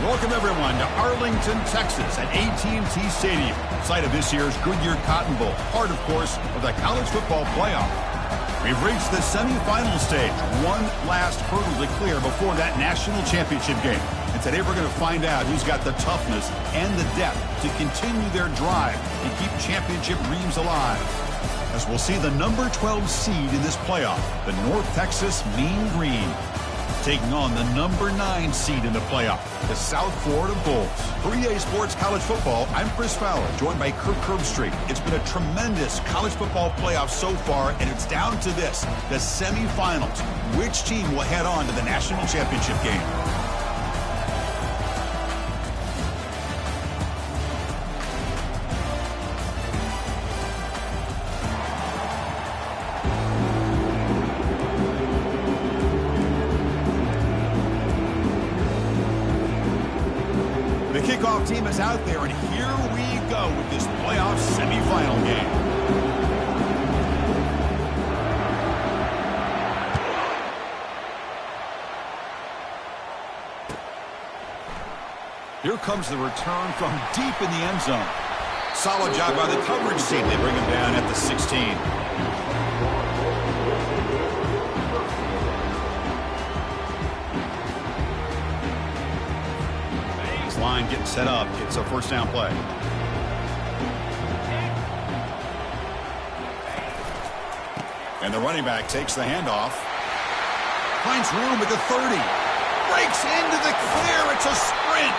Welcome, everyone, to Arlington, Texas at AT&T Stadium, site of this year's Goodyear Cotton Bowl, part, of course, of the college football playoff. We've reached the semifinal stage, one last hurdle to clear before that national championship game. And today we're going to find out who's got the toughness and the depth to continue their drive and keep championship dreams alive. As we'll see the number 12 seed in this playoff, the North Texas Mean Green, taking on the number 9 seed in the playoff, the South Florida Bulls. For EA Sports College Football, I'm Chris Fowler, joined by Kirk Herbstreit. It's been a tremendous college football playoff so far, and it's down to this, the semifinals. Which team will head on to the national championship game? Kickoff team is out there, and here we go with this playoff semifinal game. Here comes the return from deep in the end zone. Solid job by the coverage team. They bring him down at the 16. Line getting set up. It's a first down play. And the running back takes the handoff. Finds room at the 30. Breaks into the clear. It's a sprint.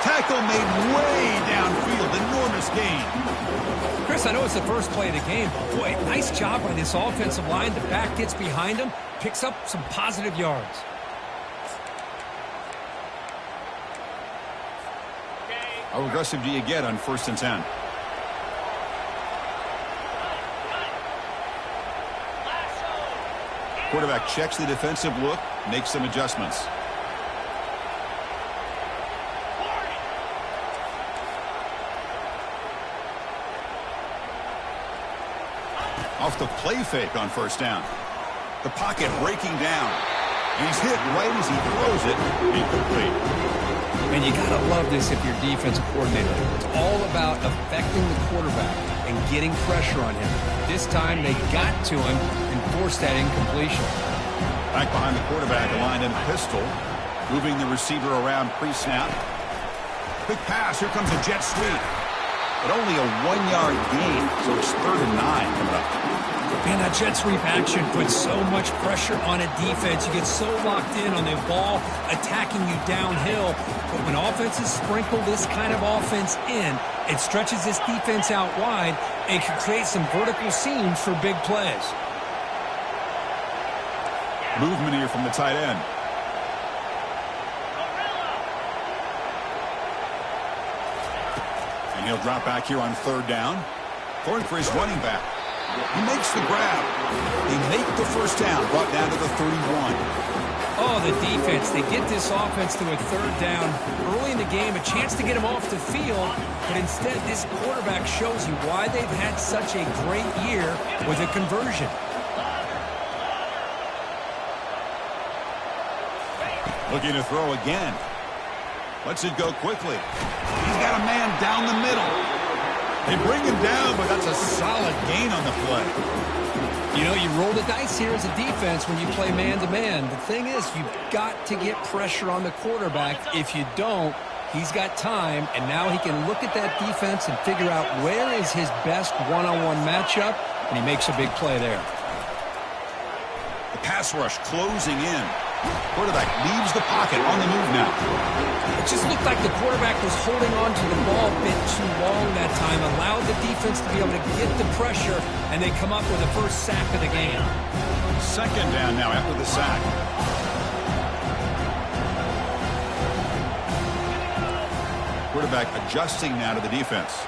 Tackle made way downfield. Enormous gain. Chris, I know it's the first play of the game, but boy, nice job by this offensive line. The back gets behind him, picks up some positive yards. How aggressive do you get on 1st and 10? Quarterback checks the defensive look, makes some adjustments. Off the play fake on 1st down. The pocket breaking down. He's hit right as he throws it. Incomplete. And you got to love this if you're defensive coordinator. It's all about affecting the quarterback and getting pressure on him. This time they got to him and forced that incompletion. Back behind the quarterback, aligned in a pistol. Moving the receiver around pre-snap. Quick pass. Here comes a jet sweep. But only a 1-yard gain, so it's 3rd and 9 coming up. Man, that jet sweep action puts so much pressure on a defense. You get so locked in on the ball attacking you downhill. But when offenses sprinkle this kind of offense in, it stretches this defense out wide and can create some vertical seams for big plays. Movement here from the tight end. And he'll drop back here on 3rd down. Throwing for his running back. He makes the grab. They make the first down, brought down to the 31. Oh, the defense. They get this offense to a 3rd down early in the game, a chance to get him off the field, but instead this quarterback shows you why they've had such a great year with a conversion. Looking to throw again. Lets it go quickly. He's got a man down the middle. They bring him down, but that's a solid gain on the play. You know, you roll the dice here as a defense when you play man-to-man. The thing is, you've got to get pressure on the quarterback. If you don't, he's got time, and now he can look at that defense and figure out where is his best one-on-one matchup, and he makes a big play there. The pass rush closing in. Quarterback leaves the pocket on the move now. It just looked like the quarterback was holding on to the ball a bit too long that time, allowed the defense to be able to get the pressure, and they come up with the first sack of the game. 2nd down now after the sack. Quarterback adjusting now to the defense.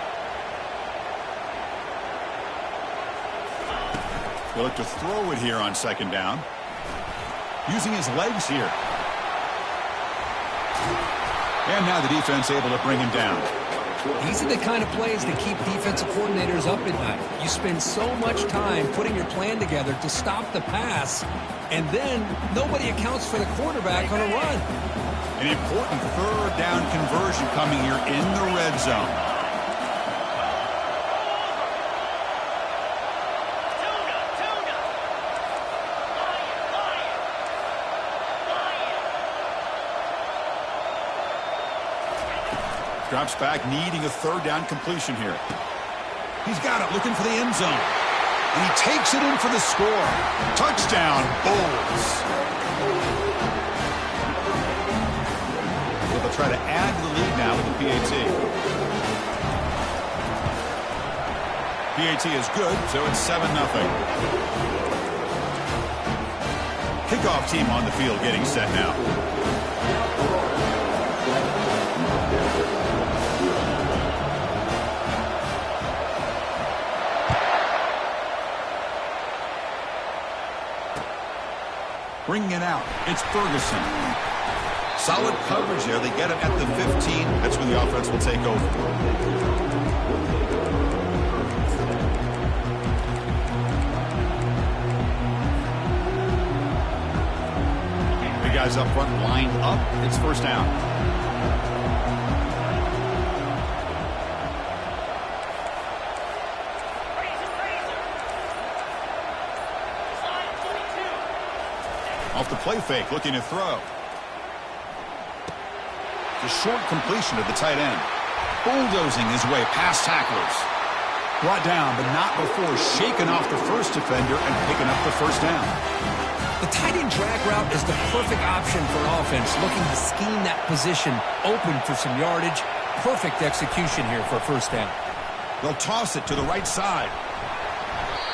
He'll look to throw it here on 2nd down. Using his legs here. And now the defense able to bring him down. These are the kind of plays that keep defensive coordinators up at night. You spend so much time putting your plan together to stop the pass, and then nobody accounts for the quarterback on a run. An important third down conversion coming here in the red zone. Drops back, needing a third down completion here. He's got it, looking for the end zone. And he takes it in for the score. Touchdown, Bulls. So they'll try to add to the lead now with the PAT. PAT is good, so it's 7-0. Kickoff team on the field getting set now. Bringing it out, it's Ferguson. Solid coverage there. They get it at the 15. That's when the offense will take over. Big guys up front lined up. It's first down. Off the play fake, looking to throw. The short completion of the tight end. Bulldozing his way past tacklers. Brought down, but not before shaking off the first defender and picking up the first down. The tight end drag route is the perfect option for an offense looking to scheme that position open for some yardage. Perfect execution here for a first down. They'll toss it to the right side.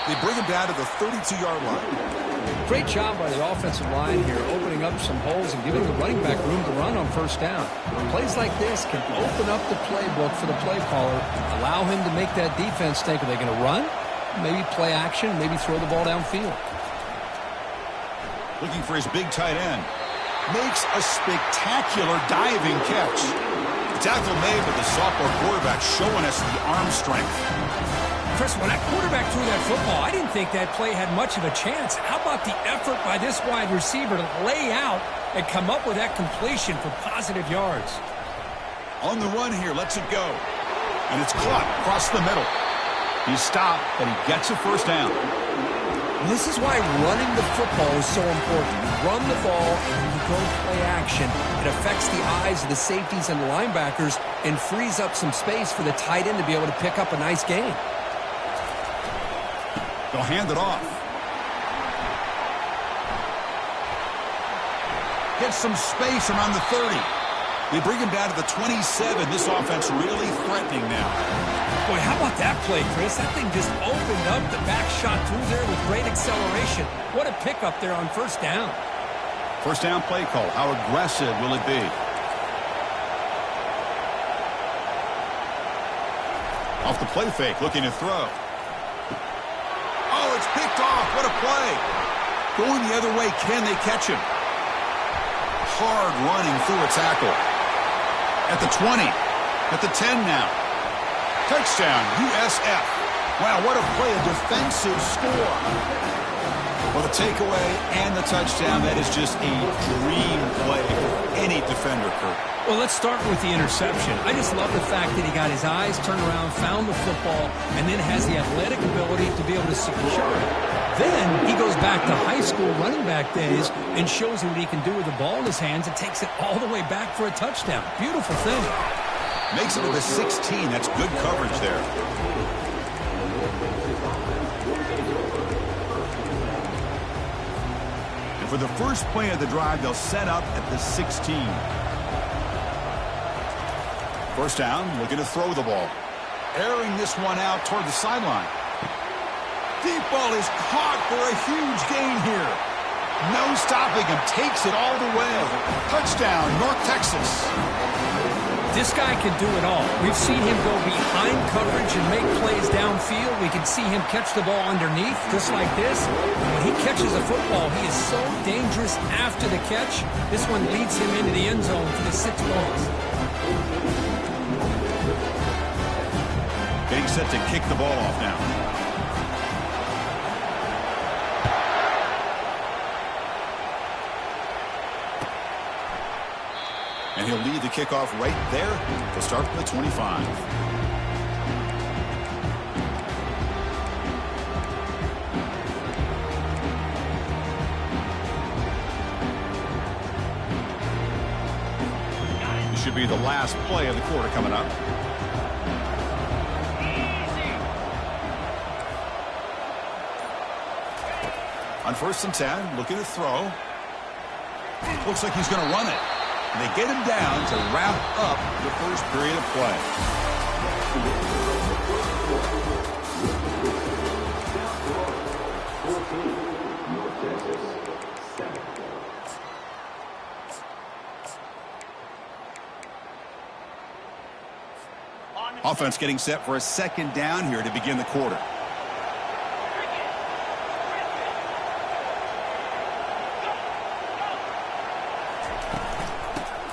They bring him down to the 32-yard line. Great job by the offensive line here, opening up some holes and giving the running back room to run on first down. Plays like this can open up the playbook for the play caller, allow him to make that defense think, are they going to run? Maybe play action, maybe throw the ball downfield. Looking for his big tight end. Makes a spectacular diving catch. The tackle made with the sophomore quarterback showing us the arm strength. Chris, when that quarterback threw that football, I didn't think that play had much of a chance. How about the effort by this wide receiver to lay out and come up with that completion for positive yards? On the run here, lets it go. And it's caught across the middle. He's stopped, but he gets a first down. This is why running the football is so important. You run the ball and when you go play action, it affects the eyes of the safeties and the linebackers and frees up some space for the tight end to be able to pick up a nice gain. They'll hand it off. Gets some space around the 30. They bring him down to the 27. This offense really threatening now. Boy, how about that play, Chris? That thing just opened up. The back shot through there with great acceleration. What a pickup there on first down. First down play call. How aggressive will it be? Off the play fake, looking to throw. Oh, it's picked off. What a play. Going the other way, can they catch him? Hard running through a tackle. At the 20. At the 10 now. Touchdown, USF. Wow, what a play. A defensive score. Well, the takeaway and the touchdown, that is just a dream play for any defender, Kurt. Well, let's start with the interception. I just love the fact that he got his eyes turned around, found the football, and then has the athletic ability to be able to secure it. Then he goes back to high school running back days and shows you what he can do with the ball in his hands and takes it all the way back for a touchdown. Beautiful thing. Makes it to the 16. That's good coverage there. And for the first play of the drive, they'll set up at the 16. First down, looking to throw the ball. Airing this one out toward the sideline. Deep ball is caught for a huge gain here. No stopping him. Takes it all the way. Touchdown, North Texas. This guy can do it all. We've seen him go behind coverage and make plays downfield. We can see him catch the ball underneath, just like this. When he catches a football, he is so dangerous after the catch. This one leads him into the end zone for the 6 points. Getting set to kick the ball off now. And he'll lead the kickoff right there to start from the 25. This should be the last play of the quarter coming up. On 1st and 10, looking to throw. Looks like he's going to run it. And they get him down to wrap up the first period of play. Offense getting set for a 2nd down here to begin the quarter.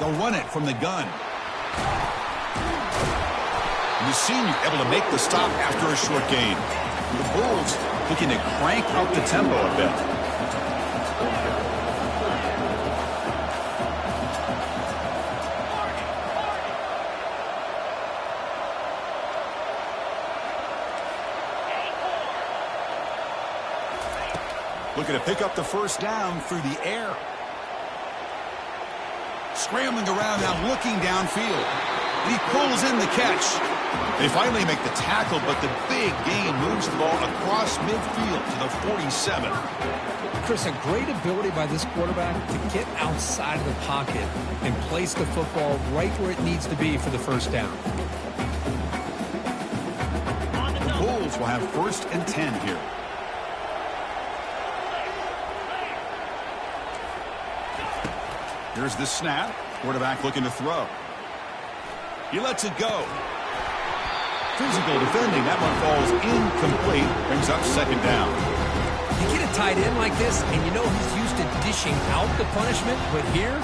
They'll run it from the gun. And the senior able to make the stop after a short gain. The Bulls looking to crank up the tempo a bit. Looking to pick up the 1st down through the air. Scrambling around now, looking downfield. And he pulls in the catch. They finally make the tackle, but the big gain moves the ball across midfield to the 47. Chris, a great ability by this quarterback to get outside of the pocket and place the football right where it needs to be for the 1st down. The Bulls will have 1st and 10 here. Here's the snap. Quarterback looking to throw. He lets it go. Physical defending. That one falls incomplete. Brings up 2nd down. You get a tight end like this, and you know he's used to dishing out the punishment, but here,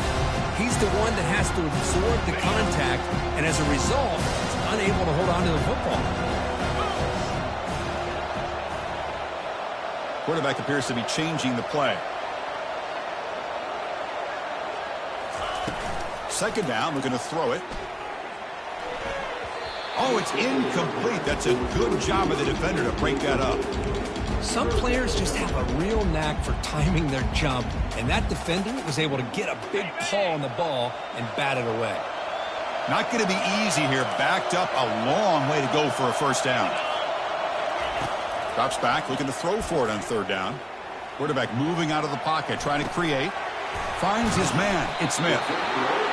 he's the one that has to absorb the contact, and as a result, he's unable to hold on to the football. Quarterback appears to be changing the play. 2nd down, looking to throw it. Oh, it's incomplete. That's a good job of the defender to break that up. Some players just have a real knack for timing their jump, and that defender was able to get a big paw on the ball and bat it away. Not going to be easy here. Backed up a long way to go for a 1st down. Drops back, looking to throw for it on 3rd down. Quarterback moving out of the pocket, trying to create. Finds his man. It's Smith.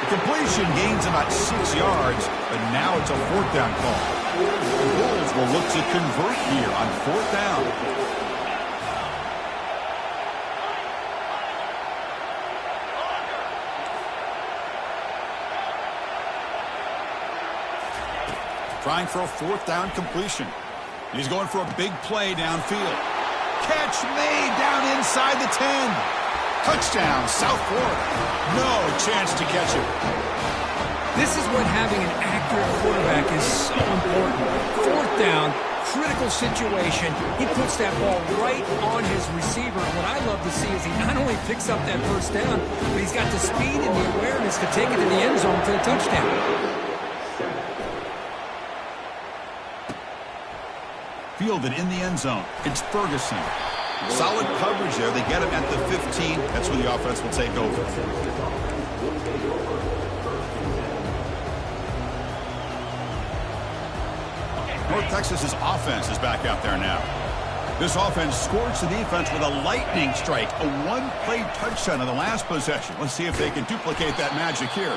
The completion gains about 6 yards, but now it's a 4th down call. The Bulls will look to convert here on 4th down. Trying for a 4th down completion. He's going for a big play downfield. Catch made down inside the 10. Touchdown, South Florida. No chance to catch him. This is when having an accurate quarterback is so important. 4th down, critical situation. He puts that ball right on his receiver. And what I love to see is he not only picks up that 1st down, but he's got the speed and the awareness to take it to the end zone for the touchdown. Fielded in the end zone. It's Ferguson. Solid coverage there. They get him at the 15. That's where the offense will take over. North Texas's offense is back out there now. This offense scorched the defense with a lightning strike. A 1-play touchdown in the last possession. Let's see if they can duplicate that magic here.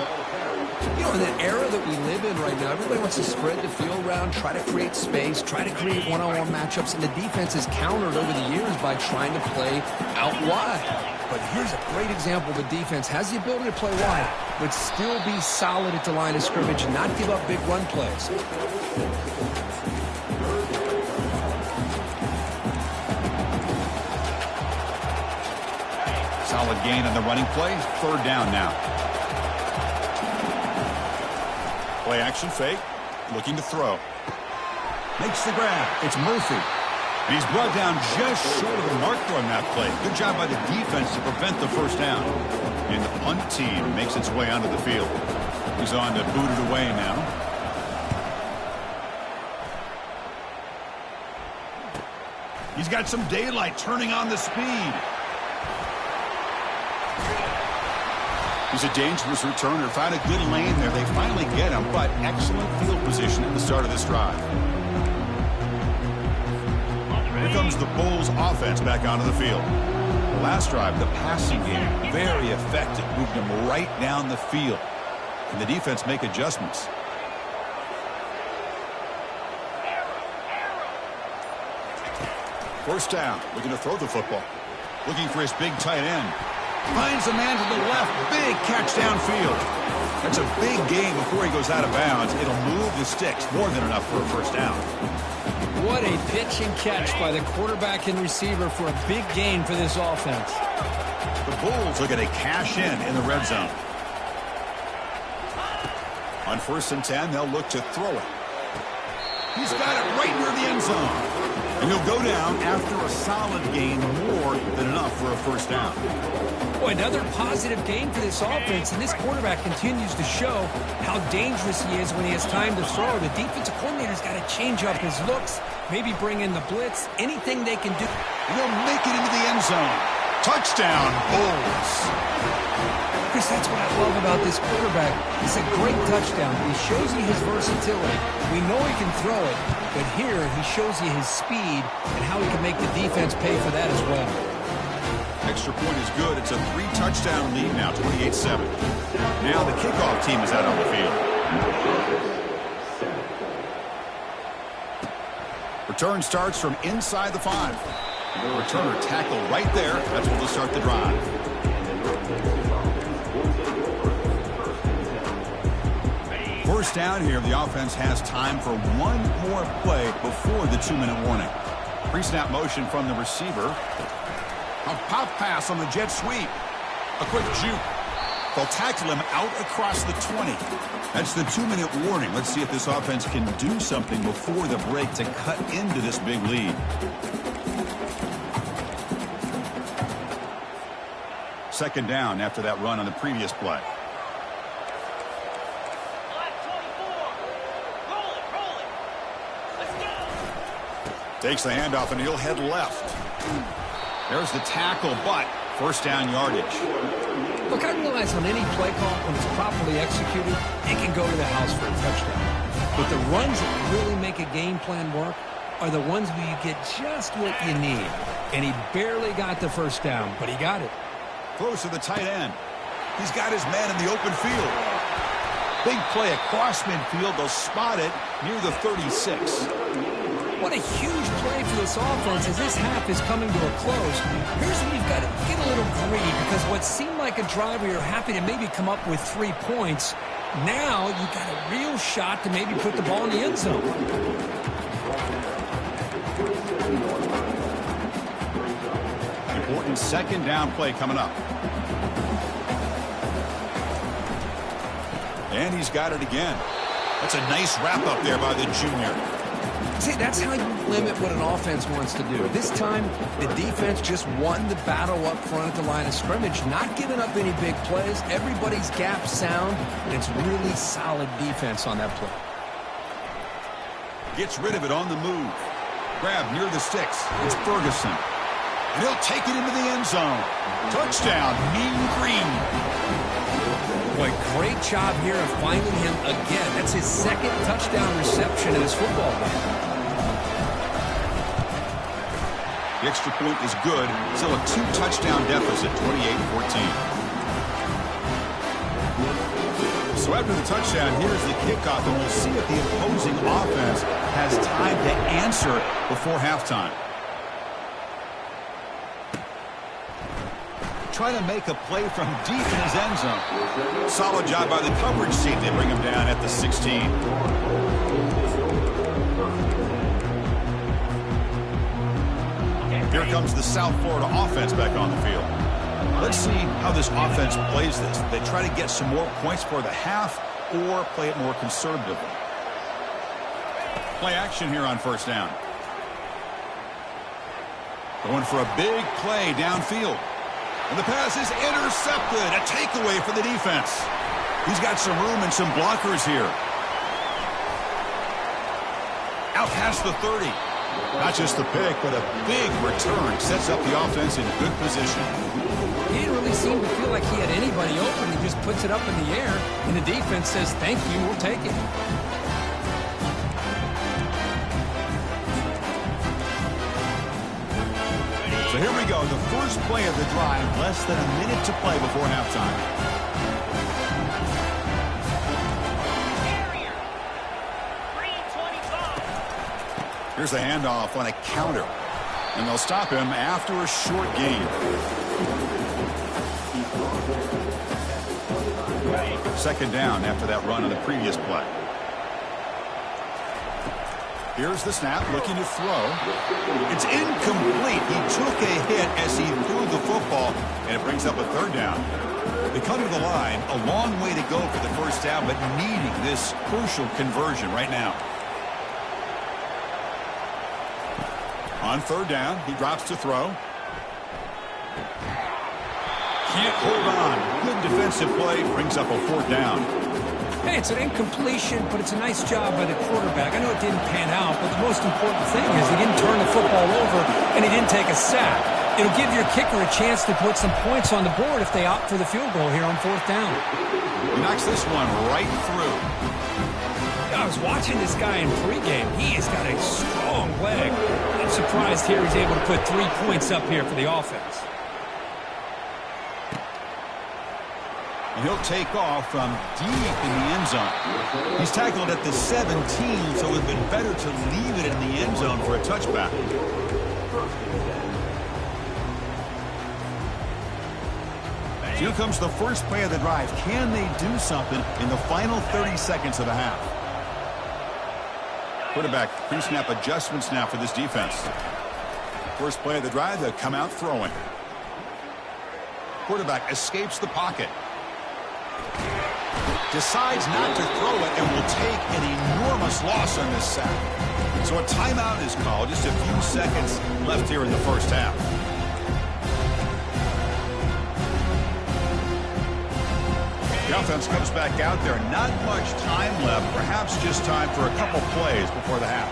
You know, in the era that we live in right now, everybody wants to spread the field around, try to create space, try to create one-on-one matchups, and the defense is countered over the years by trying to play out wide. But here's a great example. The defense has the ability to play wide, but still be solid at the line of scrimmage and not give up big run plays. Solid gain on the running play. 3rd down now. Play action fake. Looking to throw. Makes the grab. It's Murphy. And he's brought down just short of the marker on that play. Good job by the defense to prevent the first down. And the punt team makes its way onto the field. He's on to boot it away now. He's got some daylight turning on the speed. He's a dangerous returner. Found a good lane there. They finally get him, but excellent field position at the start of this drive. Here comes the Bulls offense back onto the field. The last drive, the passing game, very effective. Moved them right down the field. And the defense make adjustments. First down, looking to throw the football. Looking for his big tight end. Finds a man to the left. Big catch downfield. That's a big gain before he goes out of bounds. It'll move the sticks. More than enough for a first down. What a pitch and catch by the quarterback and receiver for a big gain for this offense. The Bulls are going to cash in the red zone. On 1st and 10, they'll look to throw it. He's got it right near the end zone. And he'll go down after a solid gain, more than enough for a first down. Boy, another positive gain for this offense, and this quarterback continues to show how dangerous he is when he has time to throw. The defensive coordinator's got to change up his looks, maybe bring in the blitz, anything they can do. And he'll make it into the end zone. Touchdown, Bulls. Chris, that's what I love about this quarterback. It's a great touchdown. He shows you his versatility. We know he can throw it, but here he shows you his speed and how he can make the defense pay for that as well. Extra point is good. It's a 3-touchdown lead now, 28-7. Now the kickoff team is out on the field. Return starts from inside the 5. The returner tackle right there. That's what will start the drive. First down here, the offense has time for one more play before the 2-minute warning. Pre-snap motion from the receiver. A pop pass on the jet sweep. A quick juke. They'll tackle him out across the 20. That's the 2-minute warning. Let's see if this offense can do something before the break to cut into this big lead. Second down after that run on the previous play. Takes the handoff and he'll head left. There's the tackle, but first down yardage. Look, I realize on any play call, when it's properly executed, it can go to the house for a touchdown. But the runs that really make a game plan work are the ones where you get just what you need. And he barely got the first down, but he got it. Throws to the tight end. He's got his man in the open field. Big play across midfield. They'll spot it near the 36. What a huge play for this offense as this half is coming to a close. Here's where you've got to get a little greedy, because what seemed like a drive where you're happy to maybe come up with 3 points, now you've got a real shot to maybe put the ball in the end zone. Important second down play coming up. And he's got it again. That's a nice wrap up there by the junior. See, that's how you limit what an offense wants to do. This time, the defense just won the battle up front at the line of scrimmage, not giving up any big plays. Everybody's gap sound, and it's really solid defense on that play. Gets rid of it on the move. Grab near the sticks. It's Ferguson. And he'll take it into the end zone. Touchdown, Mean Green. Boy, great job here of finding him again. That's his second touchdown reception in this football game. The extra point is good. Still a 2-touchdown deficit, 28-14. So after the touchdown, here's the kickoff, and we'll see if the opposing offense has time to answer before halftime. Trying to make a play from deep in his end zone. Solid job by the coverage team. They bring him down at the 16. Here comes the South Florida offense back on the field. Let's see how this offense plays this. They try to get some more points for the half or play it more conservatively. play action here on first down. Going for a big play downfield. And the pass is intercepted. A takeaway for the defense. He's got some room and some blockers here. Out past the 30. Not just the pick, but a big return. Sets up the offense in good position. He didn't really seem to feel like he had anybody open. He just puts it up in the air, and the defense says, thank you, we'll take it. So here we go, the first play of the drive, less than a minute to play before halftime. Here's the handoff on a counter. And they'll stop him after a short gain. Second down after that run on the previous play. Here's the snap, looking to throw. It's incomplete. He took a hit as he threw the football, and it brings up a third down. They come to the line, a long way to go for the first down, but needing this crucial conversion right now. On third down, he drops to throw. Can't hold on. Good defensive play, brings up a fourth down. Hey, it's an incompletion, but it's a nice job by the quarterback. I know it didn't pan out, but the most important thing is he didn't turn the football over and he didn't take a sack. It'll give your kicker a chance to put some points on the board if they opt for the field goal here on fourth down. He knocks this one right through. I was watching this guy in pregame. He has got a strong leg. I'm surprised here he's able to put 3 points up here for the offense. And he'll take off from deep in the end zone. He's tackled at the 17, so it would have been better to leave it in the end zone for a touchback. Here comes the first play of the drive. Can they do something in the final 30 seconds of the half? Quarterback pre-snap adjustments now for this defense. First play of the drive, they'll come out throwing. Quarterback escapes the pocket. Decides not to throw it and will take an enormous loss on this sack. So a timeout is called. Just a few seconds left here in the first half. The offense comes back out there. Not much time left. Perhaps just time for a couple plays before the half.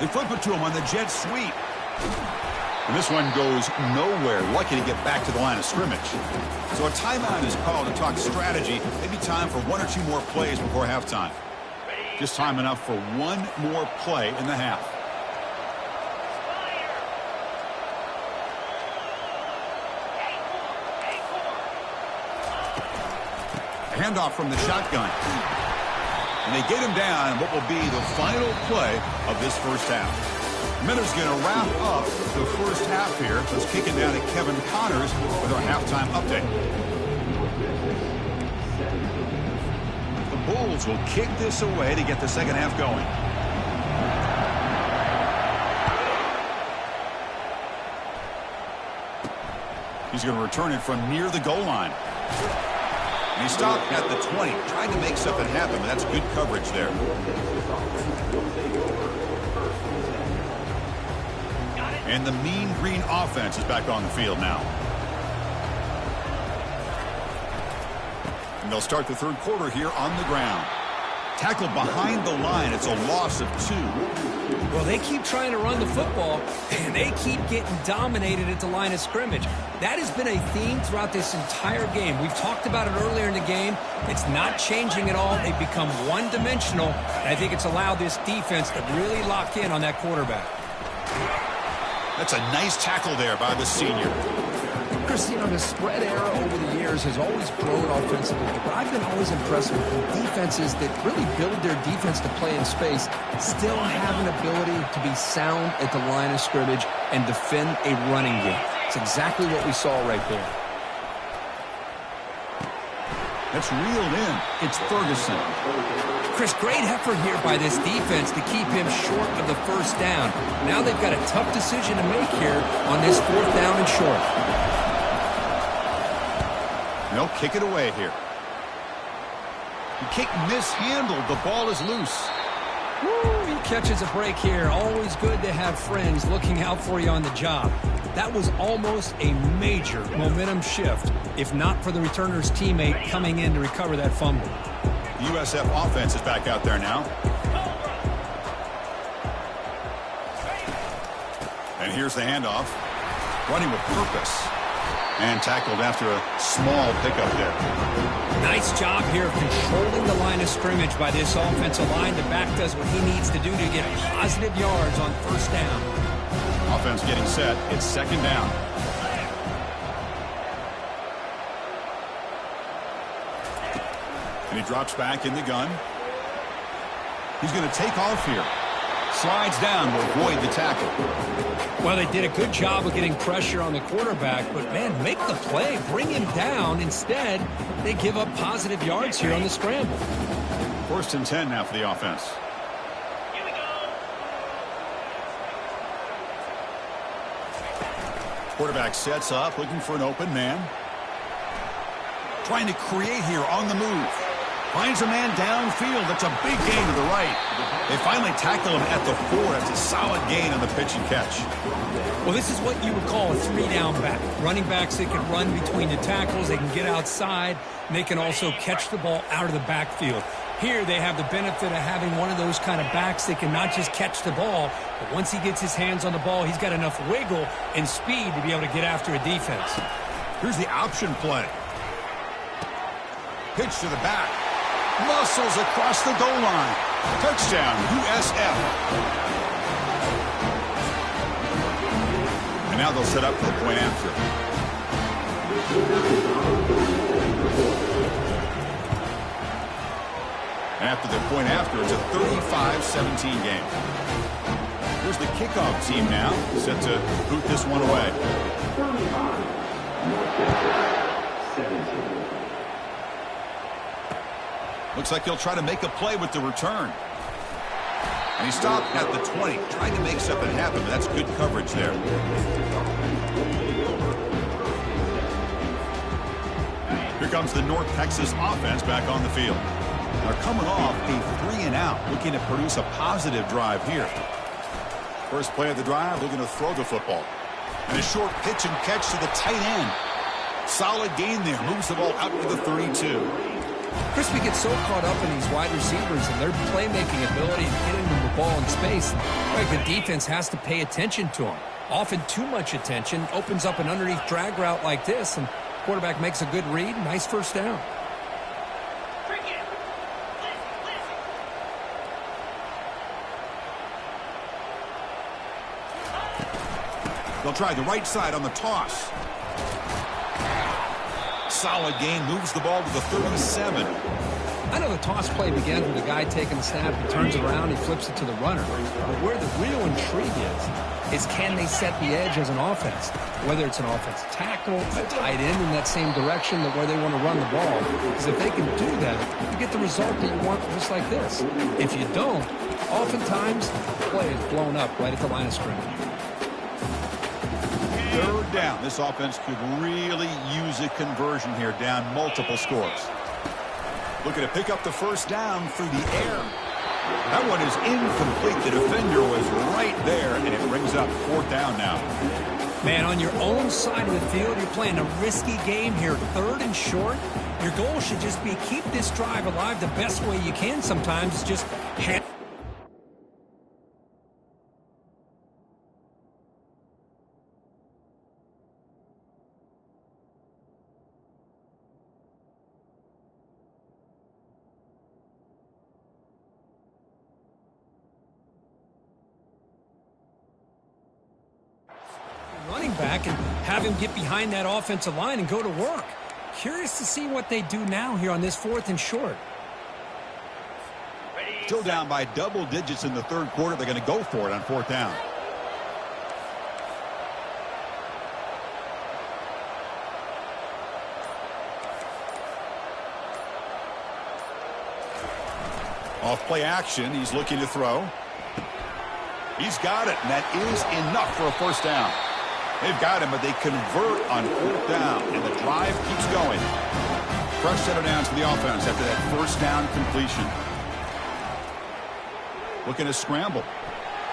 They flip it to him on the jet sweep. And this one goes nowhere. Lucky to get back to the line of scrimmage. So a timeout is called to talk strategy. Maybe time for 1 or 2 more plays before halftime. Just time enough for 1 more play in the half. A handoff from the shotgun. And they get him down in what will be the final play of this first half. Miller's going to wrap up the first half here. Let's kick it down to Kevin Connors with our halftime update. The Bulls will kick this away to get the second half going. He's going to return it from near the goal line. And he stopped at the 20, trying to make something happen, but that's good coverage there. And the Mean Green offense is back on the field now. And they'll start the third quarter here on the ground. Tackled behind the line. It's a loss of 2. Well, they keep trying to run the football, and they keep getting dominated at the line of scrimmage. That has been a theme throughout this entire game. We've talked about it earlier in the game. It's not changing at all. They've become one-dimensional, and I think it's allowed this defense to really lock in on that quarterback. That's a nice tackle there by the senior. Chris, you know, the spread era over the years has always grown offensively, but I've been always impressed with the defenses that really build their defense to play in space, still have an ability to be sound at the line of scrimmage and defend a running game. It's exactly what we saw right there. That's reeled in. It's Ferguson. Chris, great effort here by this defense to keep him short of the first down. Now they've got a tough decision to make here on this fourth down and short. They'll kick it away here. You can't mishandle. The ball is loose. Woo, he catches a break here. Always good to have friends looking out for you on the job. That was almost a major momentum shift, if not for the returner's teammate coming in to recover that fumble. The USF offense is back out there now. And here's the handoff. Running with purpose. And tackled after a small pickup there. Nice job here of controlling the line of scrimmage by this offensive line. The back does what he needs to do to get positive yards on first down. Offense getting set. It's second down. And he drops back in the gun. He's going to take off here. Slides down to avoid the tackle. Well, they did a good job of getting pressure on the quarterback, but, man, make the play. Bring him down. Instead, they give up positive yards here on the scramble. 1st and 10 now for the offense. Here we go. Quarterback sets up, looking for an open man. Trying to create here on the move. Finds a man downfield. That's a big gain to the right. They finally tackle him at the 4. That's a solid gain on the pitch and catch. Well, this is what you would call a 3-down back. Running backs that can run between the tackles. They can get outside. And they can also catch the ball out of the backfield. Here they have the benefit of having one of those kind of backs that can not just catch the ball, but once he gets his hands on the ball, he's got enough wiggle and speed to be able to get after a defense. Here's the option play. Pitch to the back. Muscles across the goal line. Touchdown, USF. And now they'll set up for the point after. And after the point after, it's a 35-17 game. Here's the kickoff team now, set to boot this one away. 17. Looks like he'll try to make a play with the return. And he stopped at the 20, trying to make something happen, but that's good coverage there. Here comes the North Texas offense back on the field. They're coming off a 3-and-out, looking to produce a positive drive here. First play of the drive, looking to throw the football. And a short pitch and catch to the tight end. Solid gain there, moves the ball out to the 32. Chris, we get so caught up in these wide receivers and their playmaking ability and getting them the ball in space. Right, the defense has to pay attention to them. Often too much attention opens up an underneath drag route like this, and quarterback makes a good read. Nice first down. They'll try the right side on the toss. Solid gain, moves the ball to the 37. I know the toss play begins with the guy taking the snap. He turns it around, he flips it to the runner. But where the real intrigue is can they set the edge as an offense? Whether it's an offensive tackle, a tight end in that same direction, where they want to run the ball. Because if they can do that, you get the result that you want just like this. If you don't, oftentimes the play is blown up right at the line of scrimmage. Third down. This offense could really use a conversion here, down multiple scores. Looking to pick up the first down through the air. That one is incomplete. The defender was right there, and it brings up 4th down now. Man, on your own side of the field, you're playing a risky game here. 3rd and short. Your goal should just be keep this drive alive the best way you can sometimes. Just running back and have him get behind that offensive line and go to work. Curious to see what they do now here on this 4th and short. Still down by double digits in the 3rd quarter. They're going to go for it on 4th down. Off play action. He's looking to throw. He's got it, and that is enough for a first down. They've got him, but they convert on 4th down, and the drive keeps going. Fresh set of downs for the offense after that first down completion. Looking to scramble.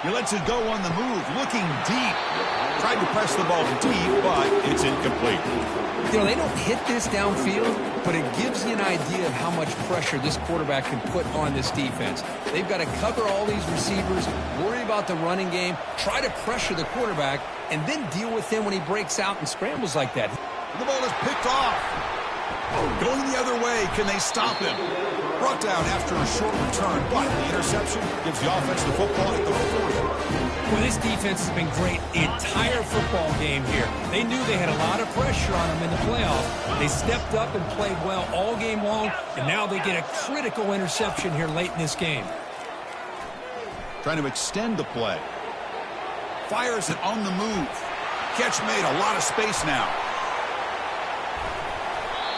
He lets it go on the move, looking deep. Tried to press the ball deep, but it's incomplete. You know, they don't hit this downfield, but it gives you an idea of how much pressure this quarterback can put on this defense. They've got to cover all these receivers, worry about the running game, try to pressure the quarterback, and then deal with him when he breaks out and scrambles like that. The ball is picked off. Going the other way, can they stop him? Brought down after a short return, but the interception gives the offense the football at the 40. Well, this defense has been great the entire football game here. They knew they had a lot of pressure on them in the playoffs. They stepped up and played well all game long, and now they get a critical interception here late in this game. Trying to extend the play. Fires it on the move. Catch made, a lot of space now.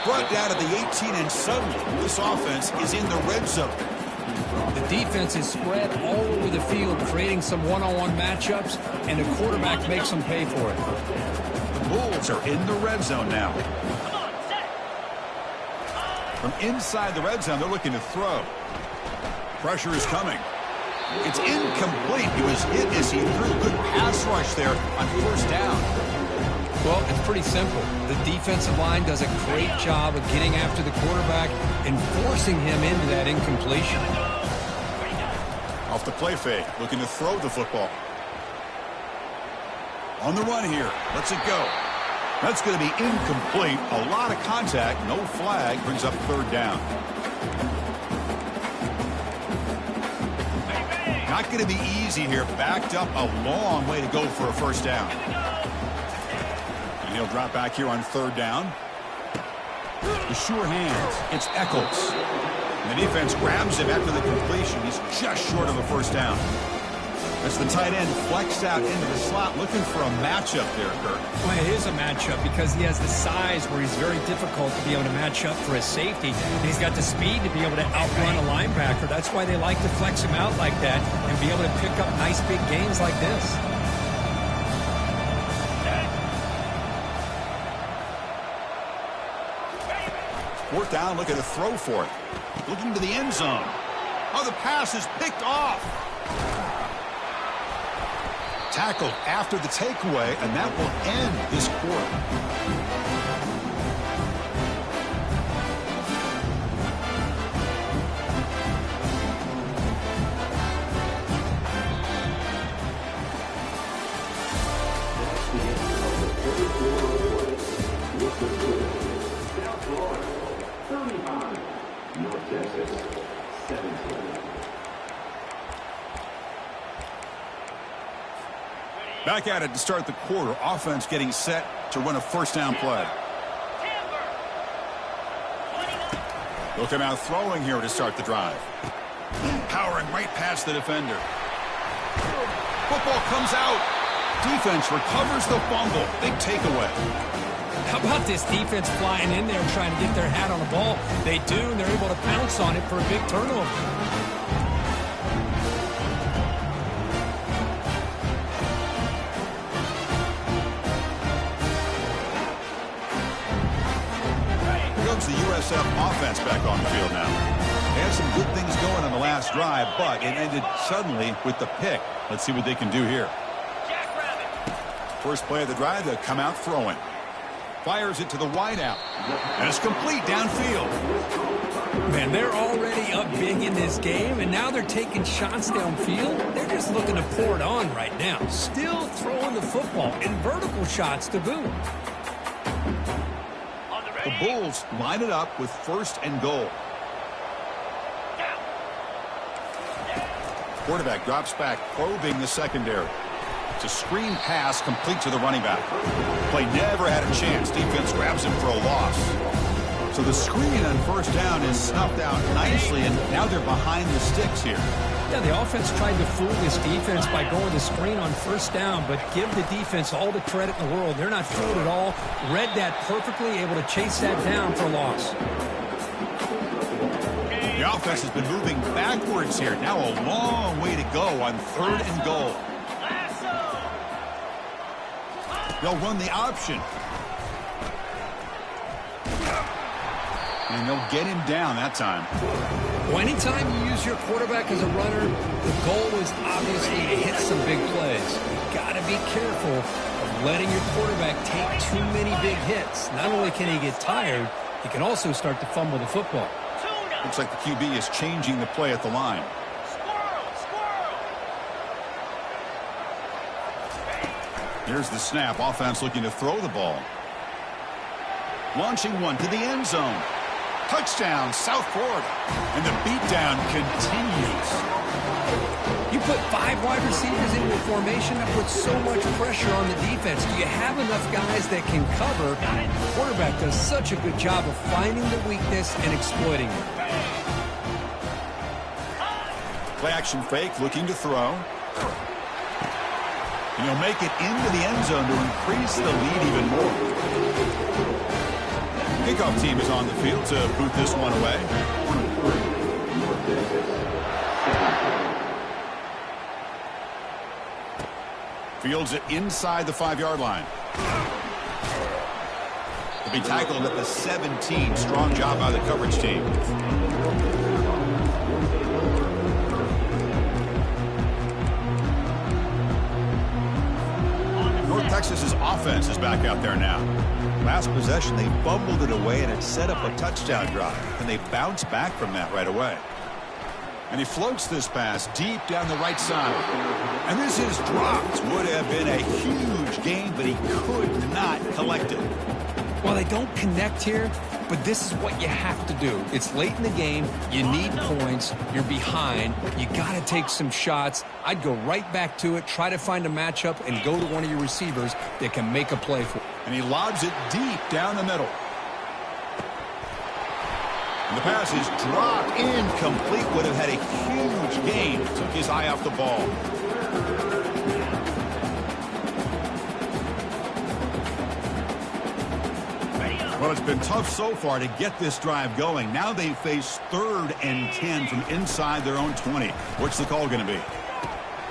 Brought down to the 18, and suddenly this offense is in the red zone. The defense is spread all over the field, creating some one-on-one matchups, and the quarterback makes them pay for it. The Bulls are in the red zone now. From inside the red zone, they're looking to throw. Pressure is coming. It's incomplete. He was hit as he threw. Good pass rush there on first down. Well, it's pretty simple. The defensive line does a great job of getting after the quarterback and forcing him into that incompletion. Off the play fake, looking to throw the football. On the run here, lets it go. That's going to be incomplete. A lot of contact, no flag, brings up third down. Not going to be easy here. Backed up a long way to go for a first down. And he'll drop back here on third down. The sure hands. It's Eccles. And the defense grabs him after the completion. He's just short of a first down. As the tight end flexed out into the slot, looking for a matchup there, Kirk. Well, it is a matchup because he has the size where he's very difficult to be able to match up for his safety. And he's got the speed to be able to outrun a linebacker. That's why they like to flex him out like that and be able to pick up nice big gains like this. Fourth down, looking to throw for it. Looking to the end zone. Oh, the pass is picked off. Tackled after the takeaway, and that will end this quarter. Back at it to start the quarter. Offense getting set to run a first down play. They'll come out throwing here to start the drive. Powering right past the defender. Football comes out. Defense recovers the fumble. Big takeaway. How about this defense flying in there trying to get their hat on the ball? They do, and they're able to pounce on it for a big turnover. The USF offense back on the field now. They had some good things going on the last drive, but it ended suddenly with the pick. Let's see what they can do here. First play of the drive, they'll come out throwing. Fires it to the wideout. And it's complete downfield. Man, they're already up big in this game, and now they're taking shots downfield. They're just looking to pour it on right now. Still throwing the football in vertical shots to boot. The Bulls line it up with first and goal. Quarterback drops back, probing the secondary. It's a screen pass complete to the running back. Play never had a chance. Defense grabs him for a loss. So the screen on first down is snuffed out nicely, and now they're behind the sticks here. Yeah, the offense tried to fool this defense by going the screen on first down, but give the defense all the credit in the world. They're not fooled at all. Read that perfectly, able to chase that down for a loss. The offense has been moving backwards here. Now a long way to go on third and goal. They'll run the option. And they'll get him down that time. Well, anytime you use your quarterback as a runner, the goal is obviously to hit some big plays. You've got to be careful of letting your quarterback take too many big hits. Not only can he get tired, he can also start to fumble the football. Looks like the QB is changing the play at the line. Here's the snap. Offense looking to throw the ball. Launching one to the end zone. Touchdown, South Florida. And the beatdown continues. You put 5 wide receivers into a formation that puts so much pressure on the defense. Do you have enough guys that can cover? The quarterback does such a good job of finding the weakness and exploiting it. Play action fake, looking to throw. And he'll make it into the end zone to increase the lead even more. Kickoff team is on the field to boot this one away. Fields it inside the 5-yard line. He'll be tackled at the 17. Strong job by the coverage team. North Texas's offense is back out there now. Last possession, they fumbled it away, and it set up a touchdown drive. And they bounced back from that right away. And he floats this pass deep down the right side. And this is dropped. Would have been a huge gain, but he could not collect it. Well, they don't connect here, but this is what you have to do. It's late in the game. You need points. You're behind. You got to take some shots. I'd go right back to it, try to find a matchup, and go to one of your receivers that can make a play for it. And he lobs it deep down the middle. And the pass is dropped incomplete. Would have had a huge gain. Took his eye off the ball. Well, it's been tough so far to get this drive going. Now they face 3rd and 10 from inside their own 20. What's the call going to be?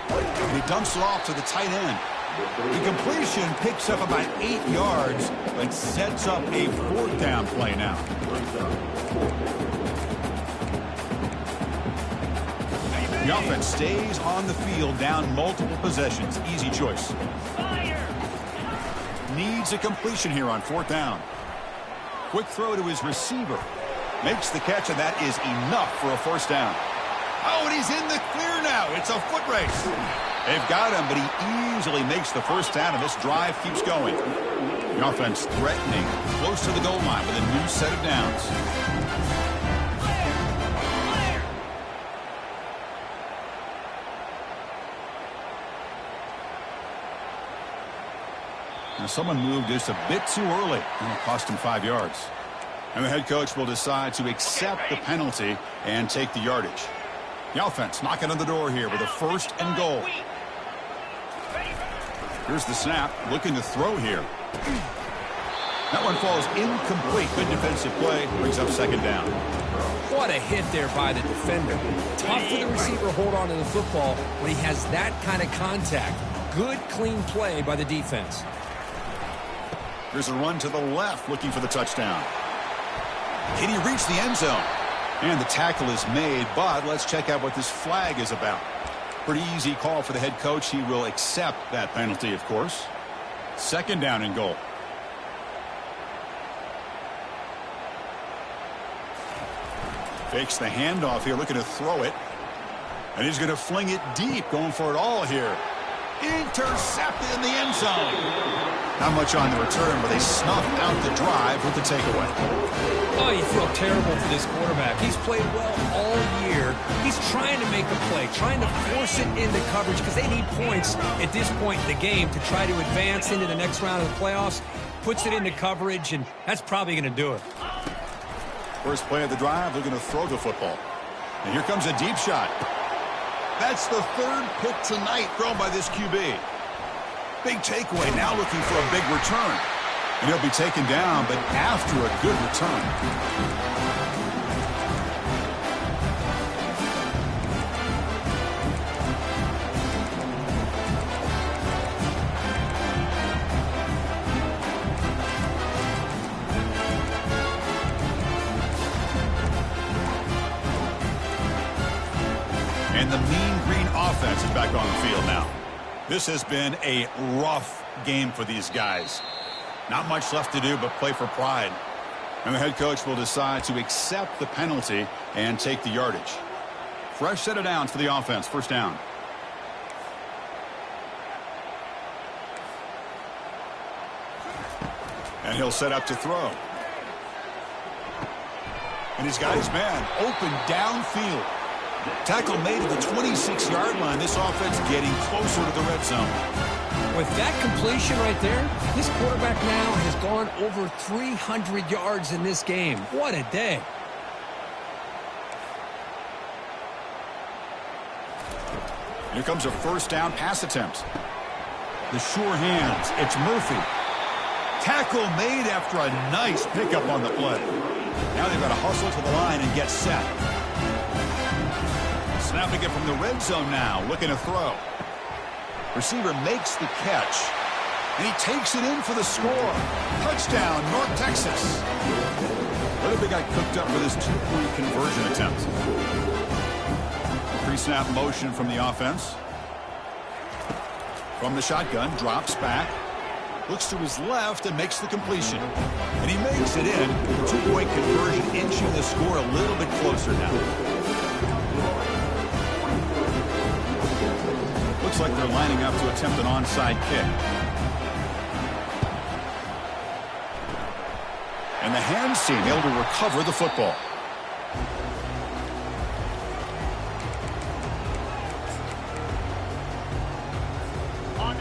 And he dumps it off to the tight end. The completion picks up about 8 yards, but sets up a 4th down play now. The offense stays on the field, down multiple possessions. Easy choice. Needs a completion here on 4th down. Quick throw to his receiver. Makes the catch, and that is enough for a 1st down. Oh, and he's in the clear now. It's a foot race. They've got him, but he easily makes the 1st down, and this drive keeps going. The offense threatening, close to the goal line with a new set of downs. Now someone moved this a bit too early, and it cost him 5 yards. And the head coach will decide to accept the penalty and take the yardage. The offense knocking on the door here with a 1st and goal. Here's the snap, looking to throw here. That one falls incomplete. Good defensive play, brings up 2nd down. What a hit there by the defender. Tough for the receiver to hold on to the football when he has that kind of contact. Good, clean play by the defense. Here's a run to the left, looking for the touchdown. Can he reach the end zone? And the tackle is made, but let's check out what this flag is about. Pretty easy call for the head coach. He will accept that penalty, of course. 2nd down and goal. Fakes the handoff here, looking to throw it. And he's going to fling it deep, going for it all here. Intercepted in the end zone. Not much on the return, but they snuffed out the drive with the takeaway. Oh, you feel terrible for this quarterback. He's played well all year. He's trying to make a play, trying to force it into coverage because they need points at this point in the game to try to advance into the next round of the playoffs. Puts it into coverage, and that's probably going to do it. First play of the drive, looking to throw the football. And here comes a deep shot. That's the 3rd pick tonight thrown by this QB. Big takeaway, now looking for a big return. And he'll be taken down, but after a good return. And the Mean Green offense is back on the field now. This has been a rough game for these guys. Not much left to do but play for pride. And the head coach will decide to accept the penalty and take the yardage. Fresh set of downs for the offense. First down. And he'll set up to throw. And he's got his man open downfield. Tackle made at the 26-yard line. This offense getting closer to the red zone. With that completion right there, this quarterback now has gone over 300 yards in this game. What a day. Here comes a first down pass attempt. The sure hands. It's Murphy. Tackle made after a nice pickup on the play. Now they've got to hustle to the line and get set. Snapping it from the red zone now. Looking to throw. Receiver makes the catch. And he takes it in for the score. Touchdown, North Texas. Really got cooked up with his two-point conversion attempt. Pre-snap motion from the offense. From the shotgun, drops back. Looks to his left and makes the completion. And he makes it in. The two-point conversion inching the score a little bit closer now. Looks like they're lining up to attempt an onside kick. And the hands team able to recover the football.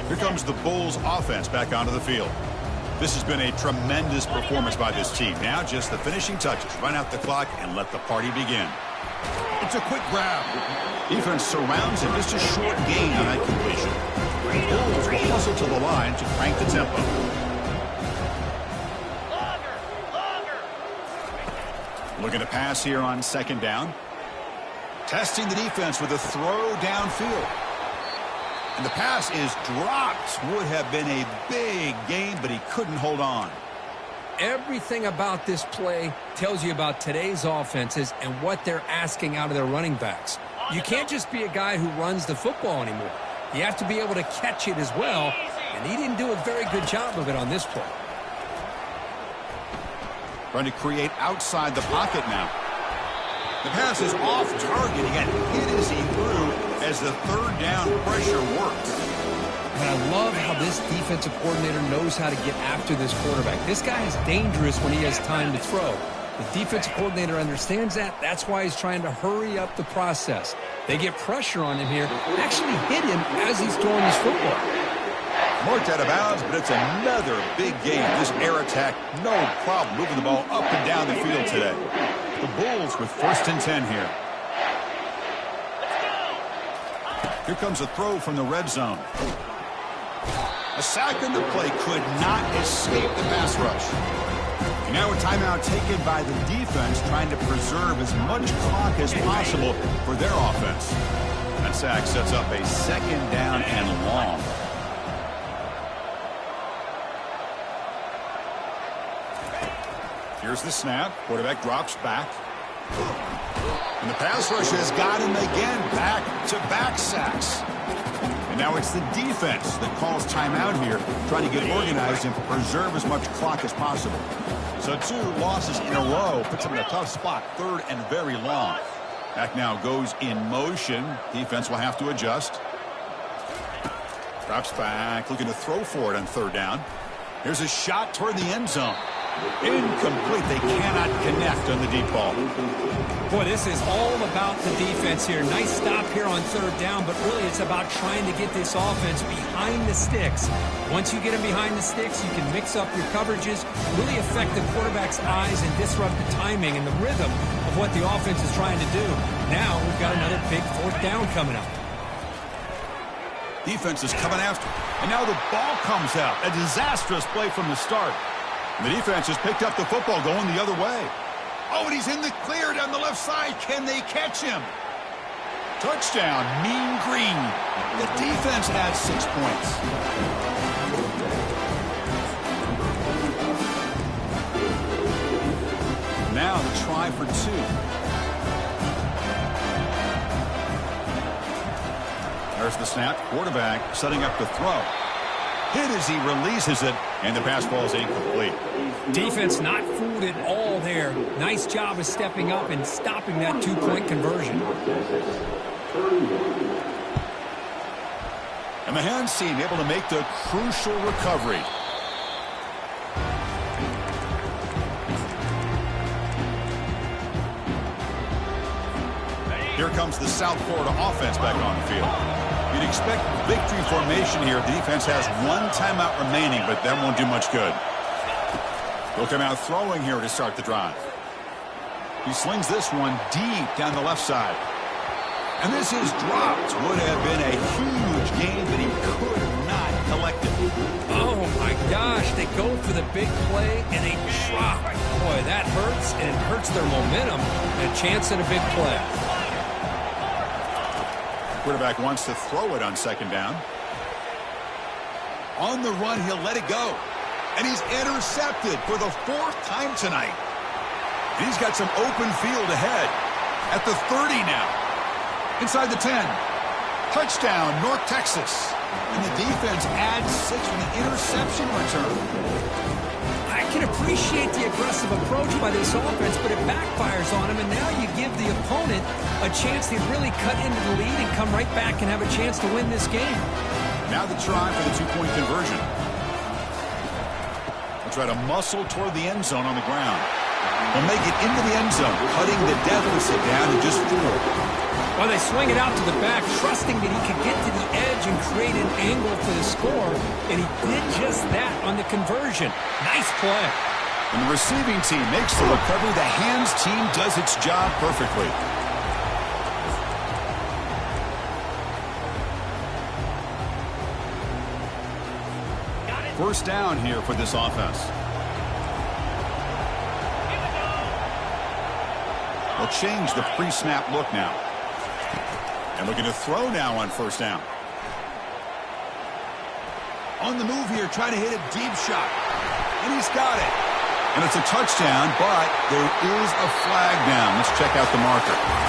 Here comes the Bulls offense back onto the field. This has been a tremendous performance by this team. Now just the finishing touches. Run out the clock and let the party begin. It's a quick grab. Defense surrounds him. Just a short gain on that completion. Bulls will hustle to the line to crank the tempo. Looking to pass here on second down. Testing the defense with a throw downfield. And the pass is dropped. Would have been a big gain, but he couldn't hold on. Everything about this play tells you about today's offenses and what they're asking out of their running backs. You can't just be a guy who runs the football anymore. You have to be able to catch it as well, and he didn't do a very good job of it on this play. Trying to create outside the pocket now. The pass is off target. He got hit as he threw as the third down pressure works. And I love how this defensive coordinator knows how to get after this quarterback. This guy is dangerous when he has time to throw. The defensive coordinator understands that. That's why he's trying to hurry up the process. They get pressure on him here. Actually hit him as he's throwing his football. Marked out of bounds, but it's another big game. This air attack, no problem moving the ball up and down the field today. The Bulls with 1st and 10 here. Here comes a throw from the red zone. A sack in the play could not escape the pass rush. And now a timeout taken by the defense, trying to preserve as much clock as possible for their offense. That sack sets up a second down and long. Here's the snap. Quarterback drops back. And the pass rush has got him again. Back-to-back sacks. And now it's the defense that calls timeout here, trying to get organized and preserve as much clock as possible. So 2 losses in a row puts him in a tough spot. 3rd and very long. Back now goes in motion. Defense will have to adjust. Drops back, looking to throw for it on 3rd down. Here's a shot toward the end zone. Incomplete. They cannot connect on the deep ball. Boy, this is all about the defense here. Nice stop here on 3rd down, but really it's about trying to get this offense behind the sticks. Once you get them behind the sticks, you can mix up your coverages, really affect the quarterback's eyes and disrupt the timing and the rhythm of what the offense is trying to do. Now we've got another big 4th down coming up. Defense is coming after. And now the ball comes out. A disastrous play from the start. The defense has picked up the football going the other way. Oh, and he's in the clear down the left side. Can they catch him? Touchdown, Mean Green. The defense has 6 points. Now the try for 2. There's the snap. Quarterback setting up the throw. Hit as he releases it, and the pass ball is incomplete. Defense not fooled at all there. Nice job of stepping up and stopping that two-point conversion. And the hands team able to make the crucial recovery. Here comes the South Florida offense back on the field. You'd expect victory formation here. The defense has one timeout remaining, but that won't do much good. They'll come out throwing here to start the drive. He slings this one deep down the left side. And this is dropped. Would have been a huge gain, but he could not collect it. Oh, my gosh. They go for the big play, and they drop. Boy, that hurts, and it hurts their momentum. And a chance at a big play. Quarterback wants to throw it on second down. On the run, he'll let it go. And he's intercepted for the 4th time tonight. And he's got some open field ahead. At the 30 now. Inside the 10. Touchdown, North Texas. And the defense adds 6 with the interception return. I can appreciate the aggressive approach by this offense, but it backfires on him, and now you give the opponent a chance to really cut into the lead and come right back and have a chance to win this game. Now the try for the 2-point conversion. We'll try to muscle toward the end zone on the ground. They'll make it into the end zone, cutting the deficit down to just 4. Well, they swing it out to the back, trusting that he could get to the edge and create an angle for the score, and he did just that on the conversion. Nice play. When the receiving team makes the recovery, the hands team does its job perfectly. First down here for this offense. They'll change the pre-snap look now. And looking to throw now on first down. On the move here, trying to hit a deep shot. And he's got it. And it's a touchdown, but there is a flag down. Let's check out the marker.